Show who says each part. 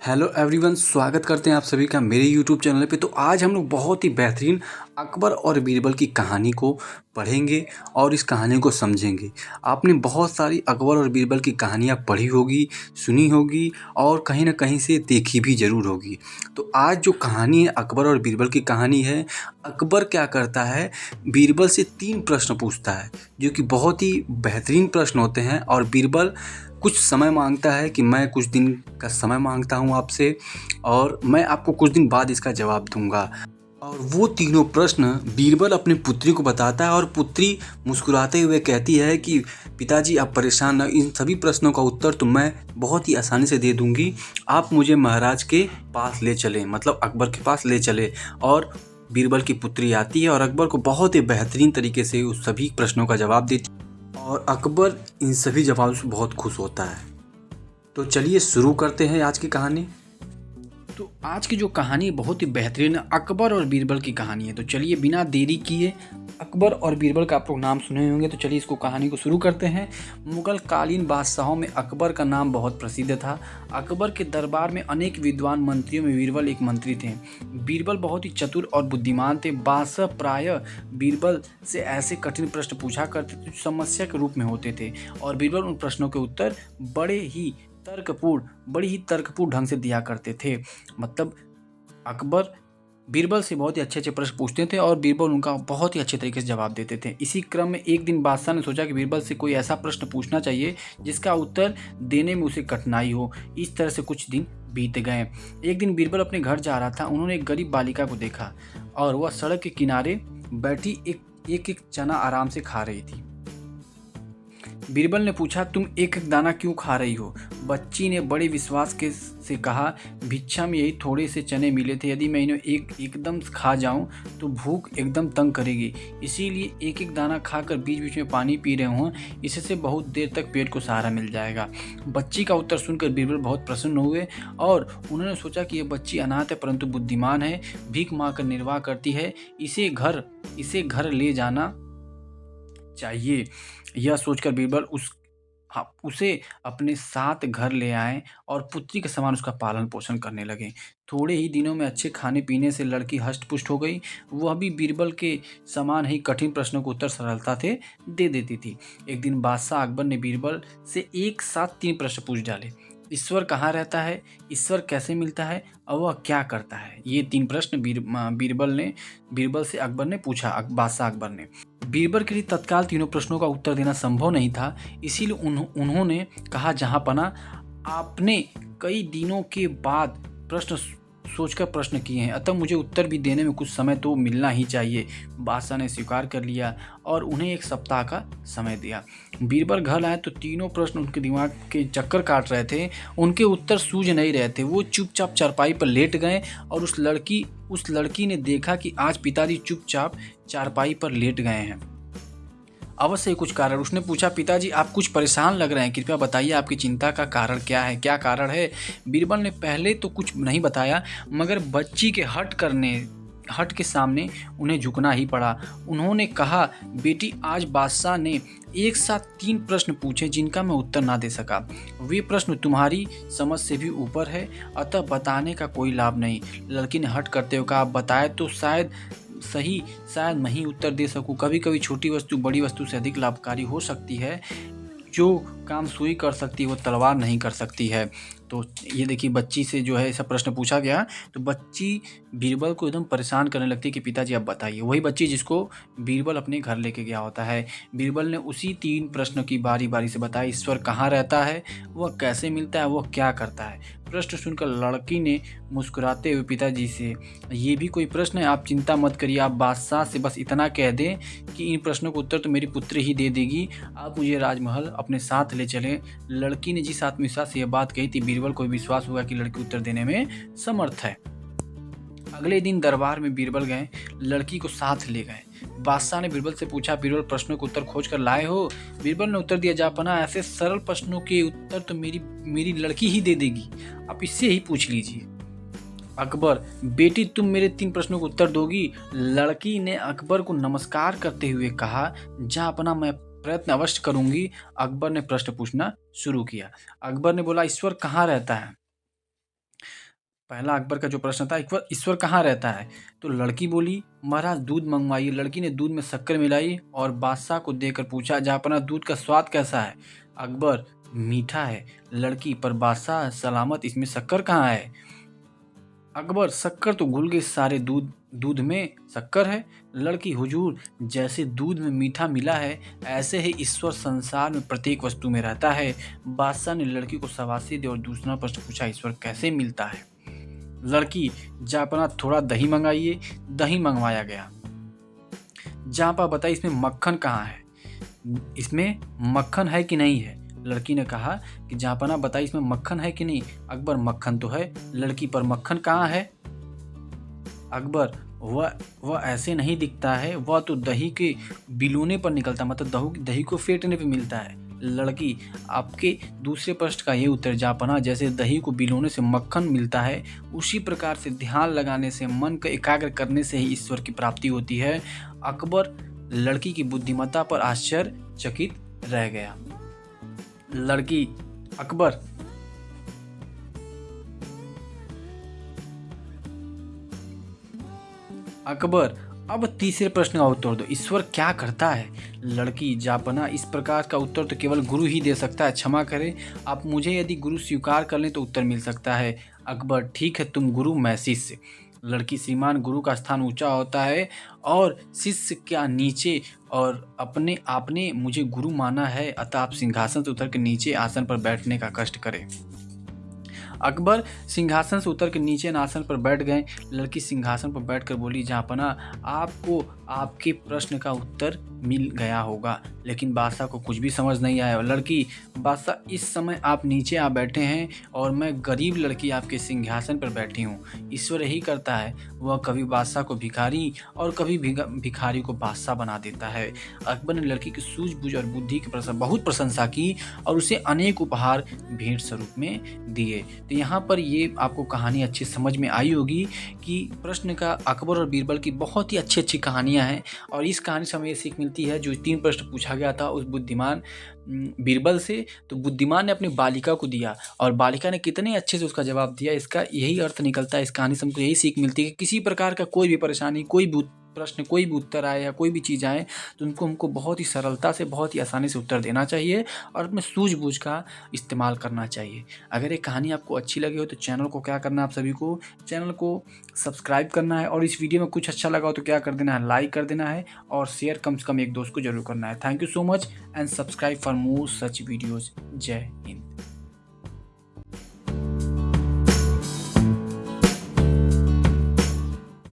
Speaker 1: Hello everyone, स्वागत करते हैं आप सभी का मेरे यूट्यूब चैनल पे। तो आज हम लोग बहुत ही बेहतरीन अकबर और बीरबल की कहानी को पढ़ेंगे और इस कहानी को समझेंगे। आपने बहुत सारी अकबर और बीरबल की कहानियाँ पढ़ी होगी, सुनी होगी और कहीं न कहीं से देखी भी ज़रूर होगी। तो आज जो कहानी है अकबर और बीरबल की कहानी है। अकबर क्या करता है, बीरबल से 3 प्रश्न पूछता है जो कि बहुत ही बेहतरीन प्रश्न होते हैं और बीरबल कुछ समय माँगता है कि मैं कुछ दिन का समय माँगता हूँ आपसे और मैं आपको कुछ दिन बाद इसका जवाब दूँगा। और वो तीनों प्रश्न बीरबल अपनी पुत्री को बताता है और पुत्री मुस्कुराते हुए कहती है कि पिताजी आप परेशान न, इन सभी प्रश्नों का उत्तर तो मैं बहुत ही आसानी से दे दूँगी। आप मुझे महाराज के पास ले चलें, मतलब अकबर के पास ले चलें। और बीरबल की पुत्री आती है और अकबर को बहुत ही बेहतरीन तरीके से उस सभी प्रश्नों का जवाब देती है और अकबर इन सभी जवाबों से बहुत खुश होता है। तो चलिए शुरू करते हैं आज की कहानी। तो आज की जो कहानी बहुत ही बेहतरीन अकबर और बीरबल की कहानी है। तो चलिए बिना देरी किए, अकबर और बीरबल का आप लोग नाम सुने होंगे, तो चलिए इसको कहानी को शुरू करते हैं। मुगल कालीन बादशाहों में अकबर का नाम बहुत प्रसिद्ध था। अकबर के दरबार में अनेक विद्वान मंत्रियों में बीरबल एक मंत्री थे। बीरबल बहुत ही चतुर और बुद्धिमान थे। बादशाह प्रायः बीरबल से ऐसे कठिन प्रश्न पूछा करते थे जो समस्या के रूप में होते थे और बीरबल उन प्रश्नों के उत्तर बड़ी ही तर्कपूर्ण ढंग से दिया करते थे। मतलब अकबर बीरबल से बहुत ही अच्छे प्रश्न पूछते थे और बीरबल उनका बहुत ही अच्छे तरीके से जवाब देते थे। इसी क्रम में एक दिन बादशाह ने सोचा कि बीरबल से कोई ऐसा प्रश्न पूछना चाहिए जिसका उत्तर देने में उसे कठिनाई हो। इस तरह से कुछ दिन बीत गए। एक दिन बीरबल अपने घर जा रहा था। उन्होंने एक गरीब बालिका को देखा और वह सड़क के किनारे बैठी एक चना आराम से खा रही थी। बीरबल ने पूछा, तुम एक एक दाना क्यों खा रही हो? बच्ची ने बड़े विश्वास के से कहा, भिक्षा में यही थोड़े से चने मिले थे। यदि मैं इन्हें एकदम खा जाऊं तो भूख एकदम तंग करेगी, इसीलिए एक एक दाना खाकर बीच बीच में पानी पी रहे हूँ। इससे बहुत देर तक पेट को सहारा मिल जाएगा। बच्ची का उत्तर सुनकर बीरबल बहुत प्रसन्न हुए और उन्होंने सोचा कि यह बच्ची अनाथ है परंतु बुद्धिमान है, भीख मांगकर निर्वाह करती है, इसे घर ले जाना चाहिए। यह सोचकर बीरबल उसे अपने साथ घर ले आए और पुत्री के समान उसका पालन पोषण करने लगे। थोड़े ही दिनों में अच्छे खाने पीने से लड़की हष्ट पुष्ट हो गई। वह भी बीरबल के समान ही कठिन प्रश्नों के उत्तर सरलता से दे देती थी। एक दिन बादशाह अकबर ने बीरबल से एक साथ 3 प्रश्न पूछ डाले। ईश्वर कहाँ रहता है, ईश्वर कैसे मिलता है और वह क्या करता है? ये 3 प्रश्न बीरबल से अकबर ने पूछा। बादशाह अकबर ने बीरबल के लिए तत्काल तीनों प्रश्नों का उत्तर देना संभव नहीं था, इसीलिए उन्होंने कहा, जहाँपनाह, आपने कई दिनों के बाद प्रश्न सोचकर प्रश्न किए हैं, अतः मुझे उत्तर भी देने में कुछ समय तो मिलना ही चाहिए। बादशाह ने स्वीकार कर लिया और उन्हें 1 सप्ताह का समय दिया। बीरबल घर आए तो तीनों प्रश्न उनके दिमाग के चक्कर काट रहे थे। उनके उत्तर सूझ नहीं रहे थे। वो चुपचाप चारपाई पर लेट गए और उस लड़की ने देखा कि आज पिताजी चुपचाप चारपाई पर लेट गए हैं। अवश्य ही कुछ कारण। उसने पूछा, पिताजी आप कुछ परेशान लग रहे हैं, कृपया बताइए आपकी चिंता का कारण क्या है, क्या कारण है? बीरबल ने पहले तो कुछ नहीं बताया, मगर बच्ची के हट के सामने उन्हें झुकना ही पड़ा। उन्होंने कहा, बेटी, आज बादशाह ने एक साथ 3 प्रश्न पूछे जिनका मैं उत्तर ना दे सका। वे प्रश्न तुम्हारी समझ से भी ऊपर है, अतः बताने का कोई लाभ नहीं। लड़की ने हट करते हुए कहा, आप बताए तो शायद मैं ही उत्तर दे सकूं। कभी कभी छोटी वस्तु बड़ी वस्तु से अधिक लाभकारी हो सकती है। जो काम सुई कर सकती है वो तलवार नहीं कर सकती है। तो ये देखिए, बच्ची से जो है ऐसा प्रश्न पूछा गया तो बच्ची बीरबल को एकदम परेशान करने लगती है कि पिताजी आप बताइए। वही बच्ची जिसको बीरबल अपने घर लेके गया होता है। बीरबल ने उसी 3 प्रश्न की बारी बारी से बताया। ईश्वर कहाँ रहता है, वह कैसे मिलता है, वह क्या करता है? प्रश्न सुनकर लड़की ने मुस्कुराते हुए पिताजी से, ये भी कोई प्रश्न है? आप चिंता मत करिए, आप बादशाह से बस इतना कह दें कि इन प्रश्नों का उत्तर तो मेरी पुत्री ही दे देगी। आप मुझे राजमहल अपने साथ ले चलें। लड़की ने जिस आत्मविश्वास से यह बात कही थी, बीरबल को विश्वास हुआ कि लड़की उत्तर देने में समर्थ है। अगले दिन दरबार में बीरबल गए, लड़की को साथ ले गए। बादशाह ने बीरबल से पूछा, बीरबल प्रश्नों के उत्तर खोज कर लाए हो? बीरबल ने उत्तर दिया, जहाँपनाह, ऐसे सरल प्रश्नों के उत्तर तो मेरी लड़की ही दे देगी, आप इससे ही पूछ लीजिए। अकबर, बेटी, तुम मेरे 3 प्रश्नों का उत्तर दोगी? लड़की ने अकबर को नमस्कार करते हुए कहा, जहाँपनाह, मैं प्रयत्न अवश्य करूंगी। अकबर ने प्रश्न पूछना शुरू किया। अकबर ने बोला, ईश्वर कहाँ रहता है? पहला अकबर का जो प्रश्न था, ईश्वर ईश्वर कहाँ रहता है? तो लड़की बोली, महाराज दूध मंगवाइए। लड़की ने दूध में शक्कर मिलाई और बादशाह को देकर पूछा, जहाँपनाह दूध का स्वाद कैसा है? अकबर, मीठा है। लड़की, पर बादशाह सलामत, इसमें शक्कर कहाँ है? अकबर, शक्कर तो घुल गई सारे दूध में शक्कर है। लड़की, हुजूर, जैसे दूध में मीठा मिला है, ऐसे ही ईश्वर संसार में प्रत्येक वस्तु में रहता है। बादशाह ने लड़की को शाबाशी दी और दूसरा प्रश्न पूछा, ईश्वर कैसे मिलता है? लड़की, जापना थोड़ा दही मंगाइए। दही मंगवाया गया। जापा, बताइए इसमें मक्खन कहाँ है? इसमें मक्खन है कि नहीं है? लड़की ने कहा कि जापना, बताइए इसमें मक्खन है कि नहीं? अकबर, मक्खन तो है। लड़की, पर मक्खन कहाँ है? अकबर, वह ऐसे नहीं दिखता है, वह तो दही के बिलोने पर निकलता, मतलब दही को फेंटने पे मिलता है। लड़की, आपके दूसरे प्रश्न का ये उत्तर, जापना, जैसे दही को बिलोने से मक्खन मिलता है, उसी प्रकार से ध्यान लगाने से, मन को एकाग्र करने से ही ईश्वर की प्राप्ति होती है। अकबर लड़की की बुद्धिमत्ता पर आश्चर्यचकित रह गया। लड़की, अकबर, अब तीसरे प्रश्न का उत्तर दो, ईश्वर क्या करता है? लड़की, जापना, इस प्रकार का उत्तर तो केवल गुरु ही दे सकता है, क्षमा करें, आप मुझे यदि गुरु स्वीकार कर लें तो उत्तर मिल सकता है। अकबर, ठीक है, तुम गुरु, मैं शिष्य। लड़की, श्रीमान, गुरु का स्थान ऊंचा होता है और शिष्य क्या नीचे, और आपने मुझे गुरु माना है, अतः आप सिंहासन से उतर के नीचे आसन पर बैठने का कष्ट करें। अकबर सिंहासन से उतर के नीचे आसन पर बैठ गए। लड़की सिंहासन पर बैठकर बोली, जहाँपनाह, आपको आपके प्रश्न का उत्तर मिल गया होगा, लेकिन बादशाह को कुछ भी समझ नहीं आया। लड़की, बादशाह, इस समय आप नीचे आ बैठे हैं और मैं गरीब लड़की आपके सिंहासन पर बैठी हूँ। ईश्वर यही करता है, वह कभी बादशाह को भिखारी और कभी भिखारी को बादशाह बना देता है। अकबर ने लड़की की सूझबूझ और बुद्धि की बहुत प्रशंसा की और उसे अनेक उपहार भेंट स्वरूप में दिए। तो यहाँ पर ये आपको कहानी अच्छी समझ में आई होगी कि प्रश्न का अकबर और बीरबल की बहुत ही अच्छी अच्छी कहानियाँ हैं, और इस कहानी से हमें ये सीख मिलती है, जो 3 प्रश्न पूछा गया था उस बुद्धिमान बीरबल से, तो बुद्धिमान ने अपनी बालिका को दिया और बालिका ने कितने अच्छे से उसका जवाब दिया। इसका यही अर्थ निकलता है, इस कहानी से हमको यही सीख मिलती है कि किसी प्रकार का कोई भी परेशानी, कोई भी प्रश्न, कोई भी उत्तर आए या कोई भी चीज़ आए, तो उनको हमको बहुत ही सरलता से, बहुत ही आसानी से उत्तर देना चाहिए और अपने सूझबूझ का इस्तेमाल करना चाहिए। अगर ये कहानी आपको अच्छी लगी हो तो चैनल को क्या करना है, आप सभी को चैनल को सब्सक्राइब करना है, और इस वीडियो में कुछ अच्छा लगा हो तो क्या कर देना है, लाइक कर देना है, और शेयर कम से कम एक दोस्त को जरूर करना है। Thank you so much and subscribe for more such videos. जय हिंद।